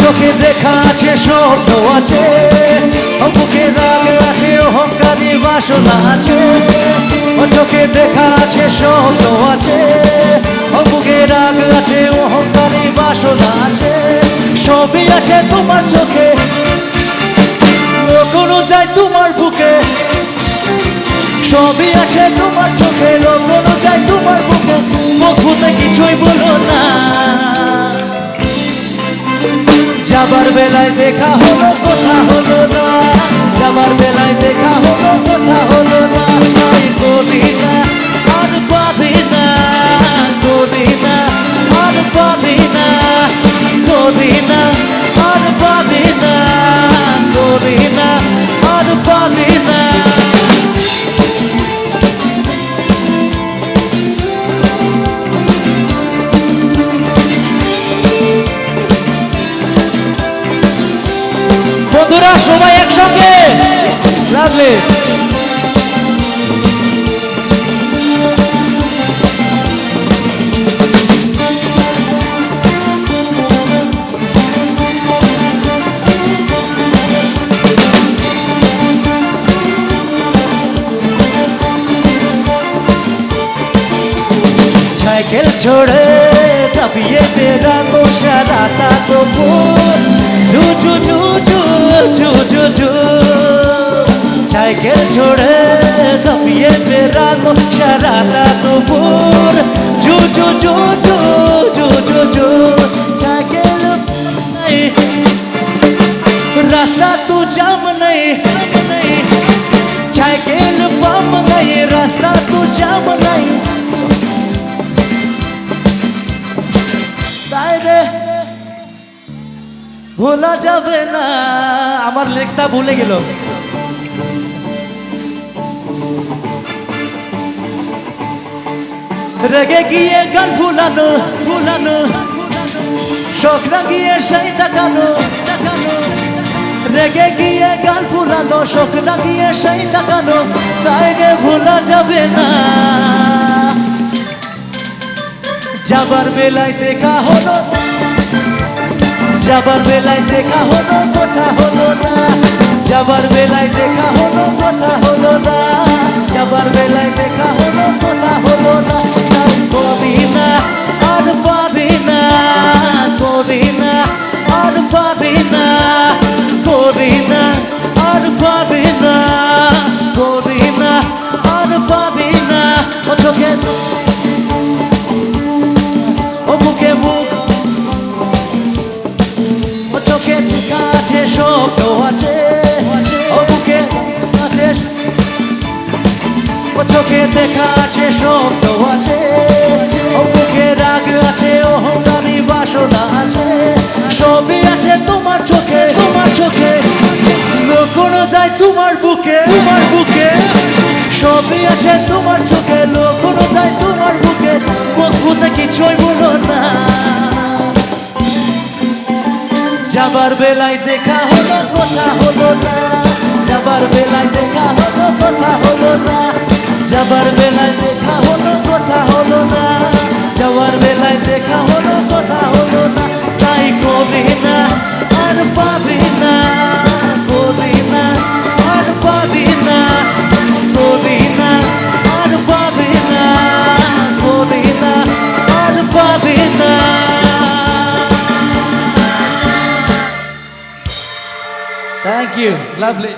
চোখে দেখা আছে স্বপ্ন আছে, বুকে রাগ আছে অহংকারী বাসনা আছে। ও চোখে দেখা আছে স্বপ্ন আছে, বুকে রাগ আছে অহংকারী বাসনা আছে। সবই আছে তোমার চোখে, লোক অনুযায়ী তোমার বুকে। সবই আছে তোমার চোখে, লোক অনুযায়ী তোমার বুকে। মুখ ফুটে কিছুই বলো না, যাবার বেলায় দেখা হলো কথা হলো না, যাবার বেলায় দেখা হলো কথা হলো না। তাই করি না আর পাবি না, করি না আর পাবি না, করি না আর পাবি না, করি না আর পাবি না। বন্ধুরা সবাই একসঙ্গে লাগলে साइकिल छोड़े तबिए तेरा गोशा राता तो जू जू जू जू जू जू जू। साइकिल छोड़े तबिए तेरा गोशा राता तो जू जू जू जू जू जू जू। साइकिल रास्ता तू जाम नहीं, साइकिल बम नहीं, रास्ता तू जाम नहीं। ভোলা যাবে না, আমার লিরিক্সটা ভুলে গেল। রেগে গিয়ে গান ভুলানো ভুলানো, শখ লাগিয়ে সেই তাকানো তাকানো। রেগে গিয়ে গান ভুলানো, শখ লাগিয়ে সেই তাকানো। তাই রে ভোলা যাবে না, যাবার বেলায় দেখা হলো, যাবার বেলায় দেখা হলো কথা হলো না, যাবার বেলায় দেখা হলো কথা হলো না, যাবার বেলায় দেখা হলো কথা হলো না। করি না আর পারি না, করি না আর পারি না, করি না আর পারি না, করি না আর পারি না। ও চোখে ও বুকে বুক, চোখে দেখা আছে স্বপ্ন আছে, ও বুকে আছে। ও চোখে দেখা আছে স্বপ্ন আছে, ও বুকে রাগ আছে অহংকারী বাসনা আছে। সবই আছে তোমার চোখে, তোমার চোখে। লোক অনুযায়ী তোমার বুকে, তোমার বুকে। সবই আছে তোমার চোখে, লোক অনুযায়ী তোমার বুকে। মুখ ফুটে কিছুই বলো না, যাবার বেলায় দেখা হলো কথা হলো না, যাবার বেলায় দেখা হলো কথা হলো না, যাবার বেলায় দেখা হলো কথা হলো না, যাবার বেলায় দেখা হলো কথা হলো না। তাই করি না আর পাবি না, করি না আর পাবি না, করি না আর পাবি না, করি না আর পাবি না। Thank you. Lovely.